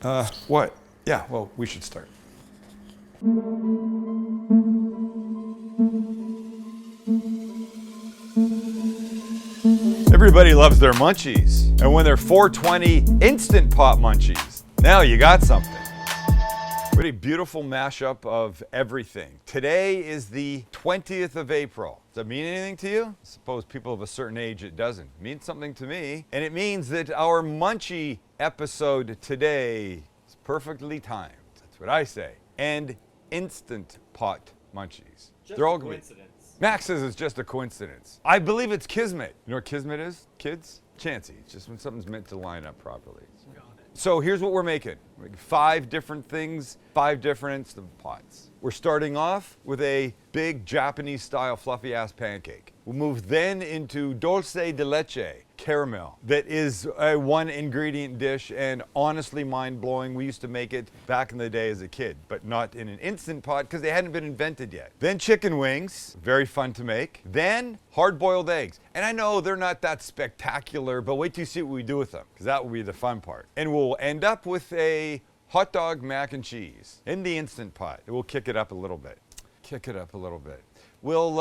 What? Yeah, well, we should start. Everybody loves their munchies. And when they're 420 Instant Pot Munchies, now you got something. What a beautiful mashup of everything. Today is the 20th of April. Does that mean anything to you? I suppose people of a certain age it doesn't. It means something to me. And it means that our munchie episode today is perfectly timed. That's what I say. And Instant Pot Munchies. Just a coincidence. Max says it's just a coincidence. I believe it's kismet. You know what kismet is, kids? Chancy. It's just when something's meant to line up properly. So here's what we're making. 5 different things, 5 different instant pots. We're starting off with a big Japanese style fluffy ass pancake. We'll move then into Dolce de Leche, caramel. That is a 1 ingredient dish and honestly mind blowing. We used to make it back in the day as a kid, but not in an instant pot because they hadn't been invented yet. Then chicken wings, very fun to make. Then hard boiled eggs. And I know they're not that spectacular, but wait till you see what we do with them because that will be the fun part. And we'll end up with a hot dog mac and cheese in the Instant Pot. We'll kick it up a little bit. Kick it up a little bit. We'll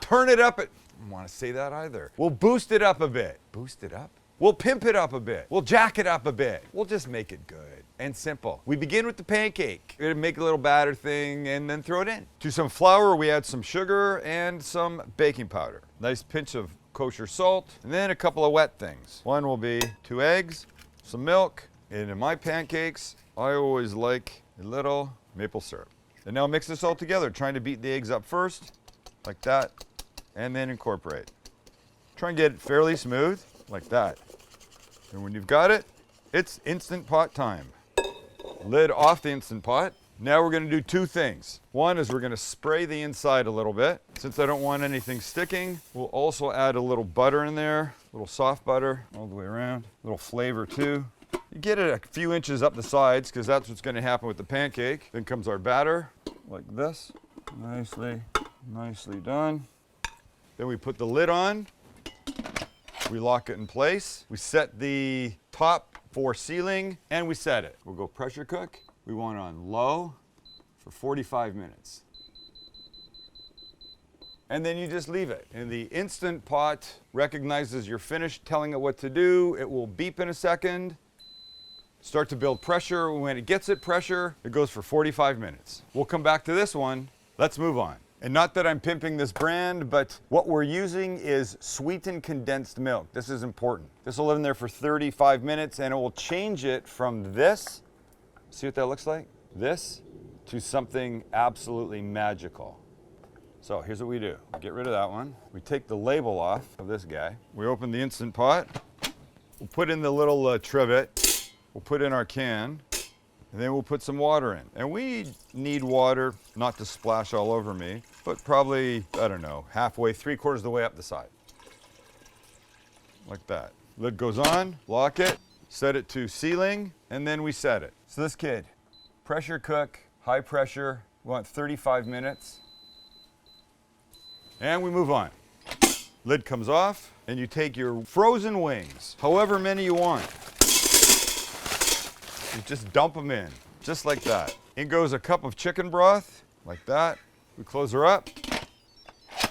turn it up. I don't want to say that either. We'll boost it up a bit. Boost it up? We'll pimp it up a bit. We'll jack it up a bit. We'll just make it good and simple. We begin with the pancake. We're gonna make a little batter thing and then throw it in. To some flour, we add some sugar and some baking powder. Nice pinch of kosher salt, and then a couple of wet things. One will be 2 eggs, some milk, and in my pancakes, I always like a little maple syrup. And now mix this all together, trying to beat the eggs up first, like that, and then incorporate. Try and get it fairly smooth, like that. And when you've got it, it's Instant Pot time. Lid off the Instant Pot. Now we're gonna do 2 things. One is we're gonna spray the inside a little bit. Since I don't want anything sticking, we'll also add a little butter in there, a little soft butter all the way around, a little flavor too. You get it a few inches up the sides because that's what's gonna happen with the pancake. Then comes our batter, like this. Nicely done. Then we put the lid on. We lock it in place. We set the top for sealing and we set it. We'll go pressure cook. We want it on low for 45 minutes. And then you just leave it. And the Instant Pot recognizes you're finished telling it what to do. It will beep in a second. Start to build pressure. When it gets it pressure, it goes for 45 minutes. We'll come back to this one. Let's move on. And not that I'm pimping this brand, but what we're using is sweetened condensed milk. This is important. This will live in there for 35 minutes and it will change it from this, see what that looks like? This to something absolutely magical. So here's what we do. Get rid of that one. We take the label off of this guy. We open the Instant Pot. We'll put in the little trivet. We'll put in our can. And then we'll put some water in. And we need water, not to splash all over me, but probably, I don't know, halfway, 3/4 of the way up the side. Like that. Lid goes on, lock it, set it to sealing, and then we set it. So this kid, pressure cook, high pressure, we want 35 minutes. And we move on. Lid comes off, and you take your frozen wings, however many you want. You just dump them in, just like that. In goes a cup of chicken broth, like that. We close her up,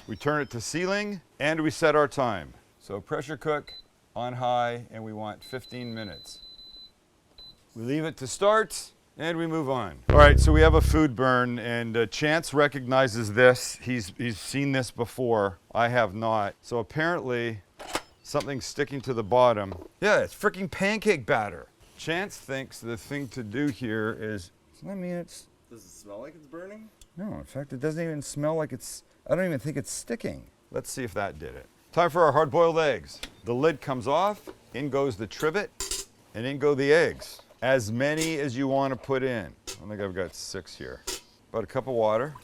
we turn it to sealing, and we set our time. So pressure cook on high, and we want 15 minutes. We leave it to start, and we move on. All right, so we have a food burn, and Chance recognizes this. He's seen this before. I have not. So apparently, something's sticking to the bottom. Yeah, it's freaking pancake batter. Chance thinks the thing to do here is, I mean, it's... Does it smell like it's burning? No, in fact, it doesn't even smell like it's, I don't even think it's sticking. Let's see if that did it. Time for our hard-boiled eggs. The lid comes off, in goes the trivet, and in go the eggs. As many as you want to put in. I think I've got 6 here. About a cup of water.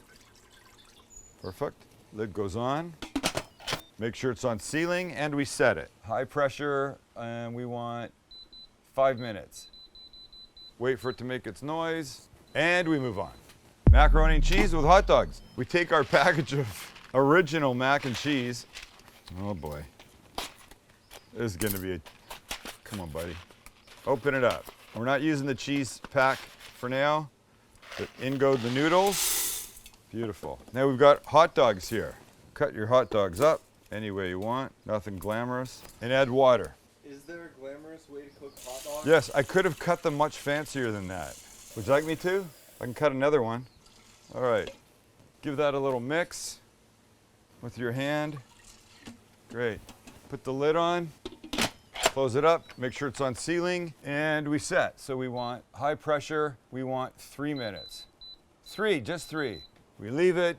Perfect. Lid goes on. Make sure it's on sealing, and we set it. High pressure, and we want 5 minutes. Wait for it to make its noise, and we move on. Macaroni and cheese with hot dogs. We take our package of original mac and cheese. Oh boy. This is gonna be a, come on buddy. Open it up. We're not using the cheese pack for now, but in go the noodles. Beautiful. Now we've got hot dogs here. Cut your hot dogs up any way you want, nothing glamorous, and add water. Is there a glamorous way to cook hot dogs? Yes, I could have cut them much fancier than that. Would you like me to? I can cut another one. All right, give that a little mix with your hand. Great. Put the lid on, close it up, make sure it's on sealing, and we set. So we want high pressure, we want 3 minutes. Just three. We leave it,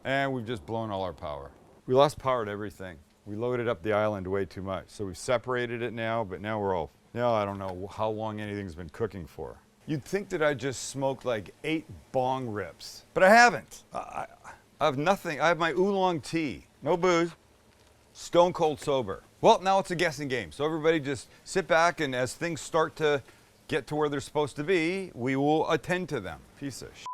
and we've just blown all our power. We lost power to everything. We loaded up the island way too much. So we've separated it now, but now I don't know how long anything's been cooking for. You'd think that I just smoked like 8 bong rips, but I haven't. I have nothing. I have my oolong tea, no booze, stone cold sober. Well, now it's a guessing game. So everybody just sit back, and as things start to get to where they're supposed to be, we will attend to them. Piece of shit.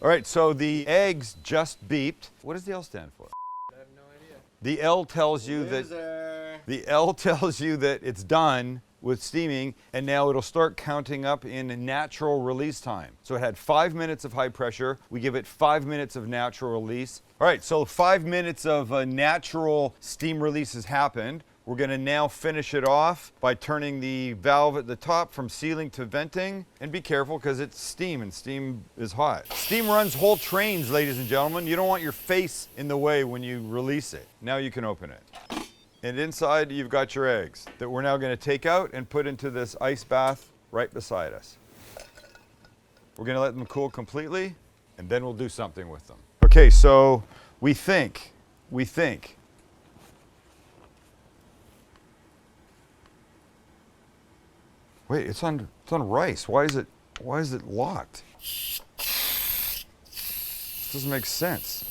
All right, so the eggs just beeped. What does the L stand for? I have no idea. The L tells you that it's done with steaming, and now it'll start counting up in natural release time. So it had 5 minutes of high pressure. We give it 5 minutes of natural release. All right, so 5 minutes of natural steam release has happened. We're gonna now finish it off by turning the valve at the top from sealing to venting. And be careful, because it's steam, and steam is hot. Steam runs whole trains, ladies and gentlemen. You don't want your face in the way when you release it. Now you can open it. And inside you've got your eggs that we're now gonna take out and put into this ice bath right beside us. We're gonna let them cool completely, and then we'll do something with them. Okay, so we think. Wait, it's on rice. Why is it locked? This doesn't make sense.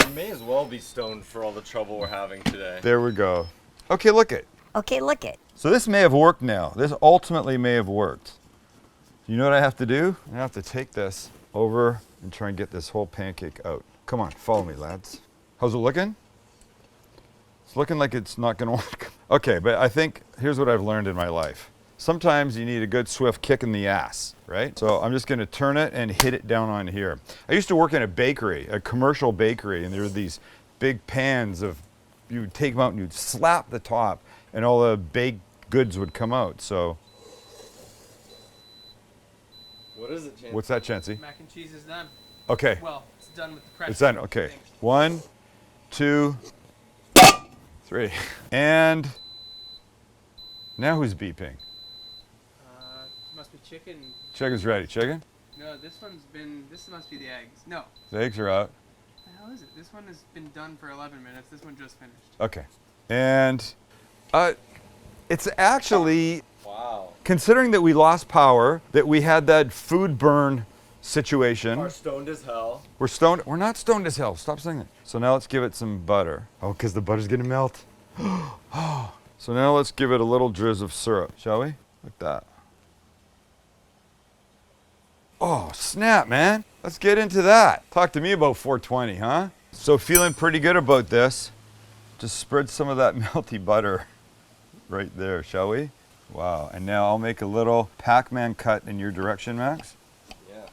You may as well be stoned for all the trouble we're having today. There we go. Okay, look it. Okay, look it. So this may have worked now. This ultimately may have worked. You know what I have to do? I have to take this over and try and get this whole pancake out. Come on, follow me, lads. How's it looking? It's looking like it's not gonna work. Okay, but I think here's what I've learned in my life. Sometimes you need a good swift kick in the ass, right? So I'm just gonna turn it and hit it down on here. I used to work in a bakery, a commercial bakery, and there were these big pans of, you would take them out and you'd slap the top, and all the baked goods would come out. So, What is it, Chancey? what's that, Chancey? Mac and cheese is done. Okay, Well, it's done with the pressure. it's done, okay. 1, 2, 3. And now who's beeping? Must be chicken. Chicken's ready. Chicken? No, this must be the eggs. No. The eggs are out. What the hell is it? This one has been done for 11 minutes. This one just finished. Okay. And it's actually, Wow. considering that we lost power, that we had that food burn situation. Are stoned as hell. We're stoned. We're not stoned as hell. Stop saying that. So now let's give it some butter. Oh, because the butter's gonna melt. Oh. So now let's give it a little drizz of syrup, shall we? Like that. Oh, snap, man. Let's get into that. Talk to me about 420, huh? So feeling pretty good about this. Just spread some of that melty butter right there, shall we? Wow, and now I'll make a little Pac-Man cut in your direction, Max. Yeah.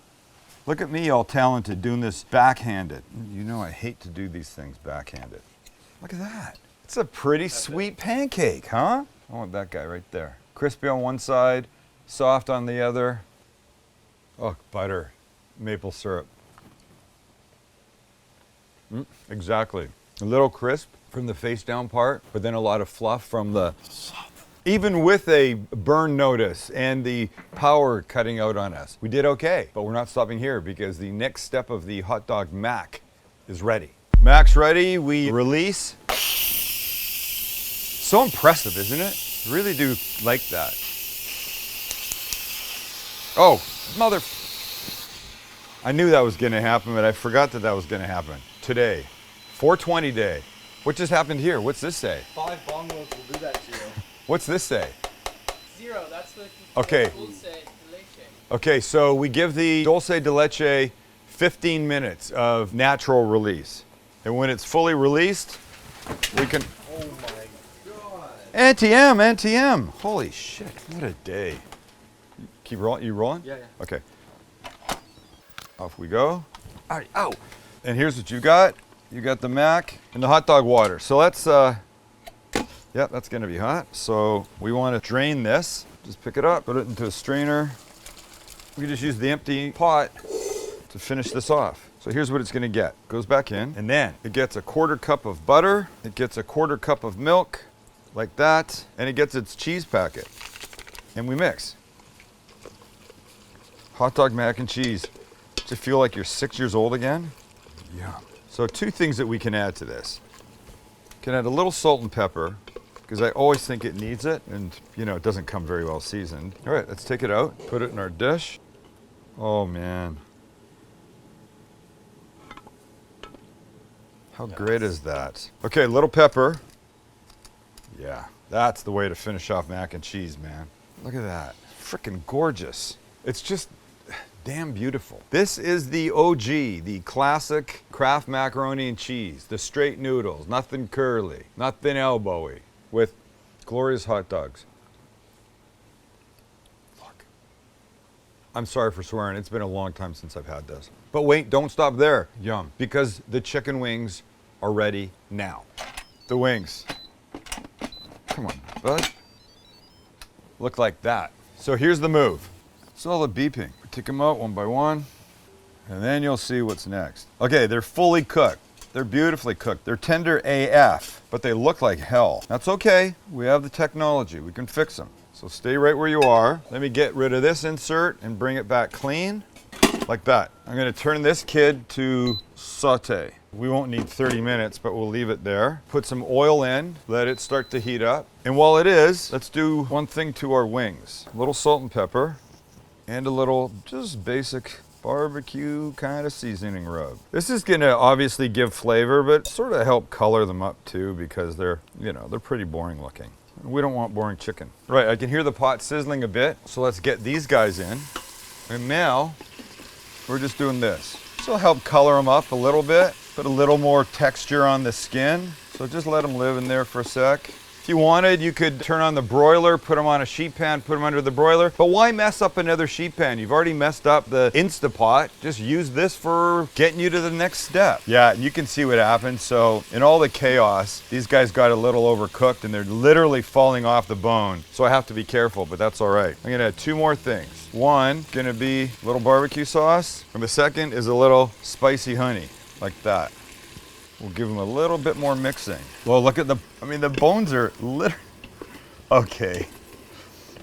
Look at me, all talented, doing this backhanded. You know I hate to do these things backhanded. Look at that. It's a pretty sweet pancake, huh? I want that guy right there. Crispy on one side, soft on the other. Oh, butter, maple syrup. Exactly. A little crisp from the face down part, but then a lot of fluff from the, even with a burn notice and the power cutting out on us, we did okay. But we're not stopping here, because the next step of the hot dog mac is ready. Mac's ready, we release. So impressive, isn't it? I really do like that. Oh, mother. I knew that was gonna happen, but I forgot that was gonna happen. Today, 420 day. What just happened here? What's this say? 5 bong loads will do that to you. What's this say? 0. That's the Okay. Dolce, Leche. Okay, so we give the Dolce de Leche 15 minutes of natural release. And when it's fully released, we can, Oh my god. NTM, NTM. Holy shit, what a day. Keep rolling, you rolling? Yeah. Okay. Off we go. All right, ow. And here's what you got. You got the mac and the hot dog water. So let's, yeah, that's gonna be hot. So we wanna drain this. Just pick it up, put it into a strainer. We can just use the empty pot to finish this off. So here's what it's gonna get. Goes back in, and then it gets a 1/4 cup of butter. It gets a 1/4 cup of milk, like that, and it gets its cheese packet. And we mix. Hot dog mac and cheese. Does it feel like you're 6 years old again? Yeah. So 2 things that we can add to this. Can add a little salt and pepper, because I always think it needs it, and you know, it doesn't come very well seasoned. All right, let's take it out, put it in our dish. Oh man. How great is that? Okay, a little pepper. Yeah, that's the way to finish off mac and cheese, man. Look at that, freaking gorgeous. It's just damn beautiful. This is the OG, the classic Kraft macaroni and cheese, the straight noodles, nothing curly, nothing elbowy, with glorious hot dogs. Look. I'm sorry for swearing, it's been a long time since I've had this. But wait, don't stop there, yum, because the chicken wings are ready now. The wings. Come on, bud. Look like that. So here's the move. It's all the beeping. Take them out one by one, and then you'll see what's next. Okay, they're fully cooked. They're beautifully cooked. They're tender AF, but they look like hell. That's okay. We have the technology. We can fix them. So stay right where you are. Let me get rid of this insert and bring it back clean, like that. I'm gonna turn this kid to saute. We won't need 30 minutes, but we'll leave it there. Put some oil in, let it start to heat up. And while it is, let's do one thing to our wings. A little salt and pepper. And a little just basic barbecue kind of seasoning rub. This is gonna obviously give flavor, but sort of help color them up too, because they're, you know, they're pretty boring looking. We don't want boring chicken. Right, I can hear the pot sizzling a bit, so let's get these guys in. And now, we're just doing this. This will help color them up a little bit, put a little more texture on the skin. So just let them live in there for a sec. If you wanted, you could turn on the broiler, put them on a sheet pan, put them under the broiler. But why mess up another sheet pan? You've already messed up the Instant Pot. Just use this for getting you to the next step. Yeah, you can see what happened. So in all the chaos, these guys got a little overcooked and they're literally falling off the bone. So I have to be careful, but that's all right. I'm gonna add 2 more things. One, gonna be a little barbecue sauce. And the second is a little spicy honey, like that. We'll give them a little bit more mixing. Well, look at the bones are literally, okay.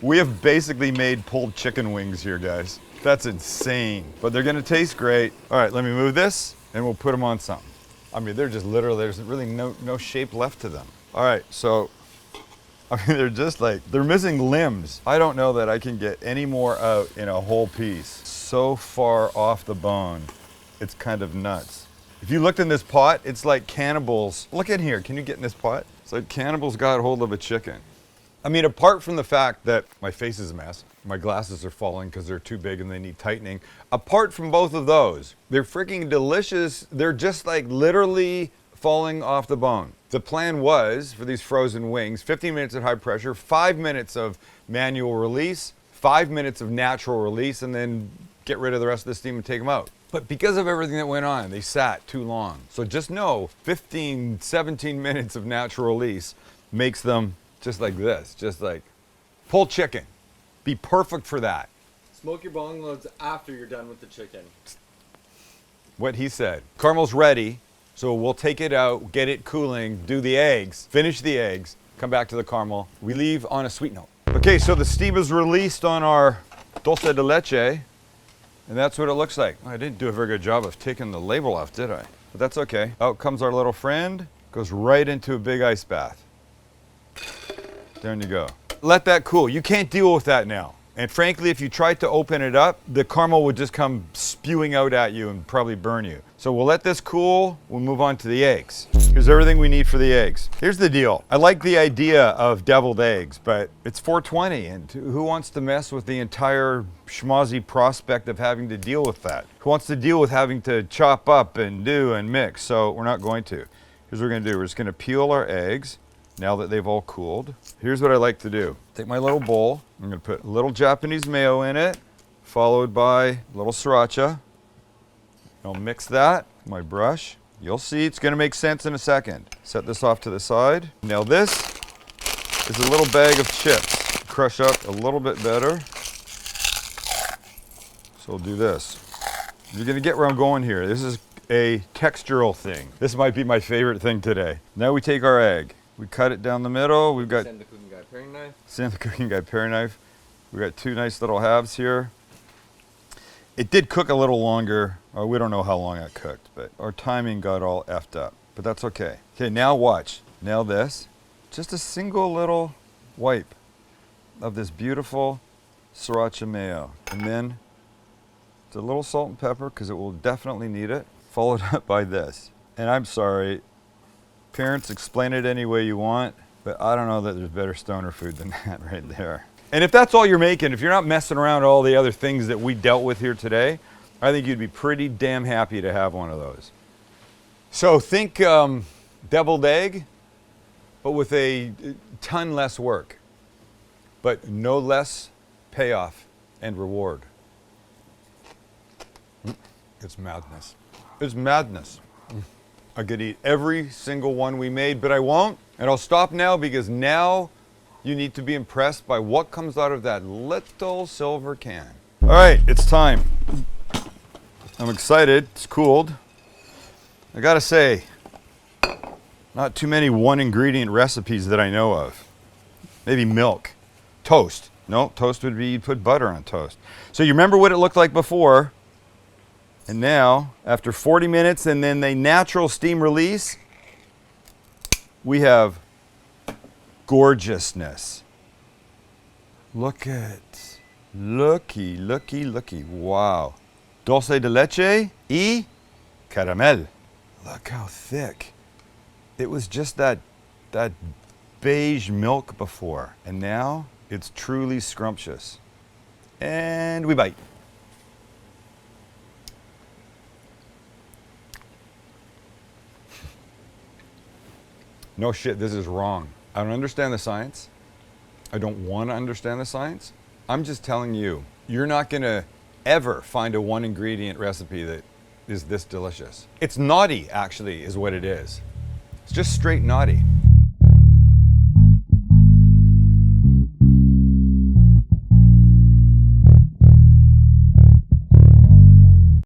We have basically made pulled chicken wings here, guys. That's insane, but they're gonna taste great. All right, let me move this and we'll put them on something. I mean, they're just literally, there's really no shape left to them. All right, so, I mean, they're just like, they're missing limbs. I don't know that I can get any more out in a whole piece. So far off the bone, it's kind of nuts. If you looked in this pot, it's like cannibals. Look in here, can you get in this pot? It's like cannibals got hold of a chicken. I mean, apart from the fact that my face is a mess, my glasses are falling because they're too big and they need tightening. Apart from both of those, they're freaking delicious. They're just like literally falling off the bone. The plan was for these frozen wings, 15 minutes at high pressure, 5 minutes of manual release, 5 minutes of natural release, and then get rid of the rest of the steam and take them out. But because of everything that went on, they sat too long. So just know 15, 17 minutes of natural release makes them just like this, just like pulled chicken. Be perfect for that. Smoke your bong loads after you're done with the chicken. What he said. Caramel's ready, so we'll take it out, get it cooling, do the eggs, finish the eggs, come back to the caramel. We leave on a sweet note. Okay, so the steam is released on our Dolce de Leche. And that's what it looks like. I didn't do a very good job of taking the label off, did I? But that's okay. Out comes our little friend, goes right into a big ice bath. There you go. Let that cool. You can't deal with that now. And frankly, if you tried to open it up, the caramel would just come spewing out at you and probably burn you. So we'll let this cool, we'll move on to the eggs. Here's everything we need for the eggs. Here's the deal. I like the idea of deviled eggs, but it's 420, and who wants to mess with the entire schmozzy prospect of having to deal with that? Who wants to deal with having to chop up and do and mix? So we're not going to. Here's what we're gonna do. We're just gonna peel our eggs, now that they've all cooled. Here's what I like to do. Take my little bowl. I'm gonna put a little Japanese mayo in it, followed by a little sriracha. I'll mix that with my brush. You'll see it's gonna make sense in a second. Set this off to the side. Now this is a little bag of chips. Crush up a little bit better. So we'll do this. You're gonna get where I'm going here. This is a textural thing. This might be my favorite thing today. Now we take our egg. We cut it down the middle. We've got Send the cooking guy paring knife. sand the cooking guy paring knife. We've got 2 nice little halves here. It did cook a little longer. We don't know how long it cooked, but our timing got all effed up. But that's okay. Okay, now watch. Now this. Just a single little wipe of this beautiful sriracha mayo. And then it's a little salt and pepper because it will definitely need it. Followed up by this. And I'm sorry, parents, explain it any way you want, but I don't know that there's better stoner food than that right there. And if that's all you're making, if you're not messing around with all the other things that we dealt with here today, I think you'd be pretty damn happy to have one of those. So think deviled egg, but with a ton less work, but no less payoff and reward. It's madness. It's madness. I could eat every single one we made, but I won't. And I'll stop now because now you need to be impressed by what comes out of that little silver can. All right, it's time. I'm excited. It's cooled. I gotta say, not too many one ingredient recipes that I know of. Maybe milk. Toast. No, toast would be, you'd put butter on toast. So you remember what it looked like before. And now, after 40 minutes and then the natural steam release, we have gorgeousness. Look at, looky. Wow. Dolce de leche y caramel. Look how thick. It was just that beige milk before. And now it's truly scrumptious. And we bite. No shit, this is wrong. I don't understand the science. I don't want to understand the science. I'm just telling you, you're not gonna ever find a one ingredient recipe that is this delicious. It's naughty, actually, is what it is. It's just straight naughty.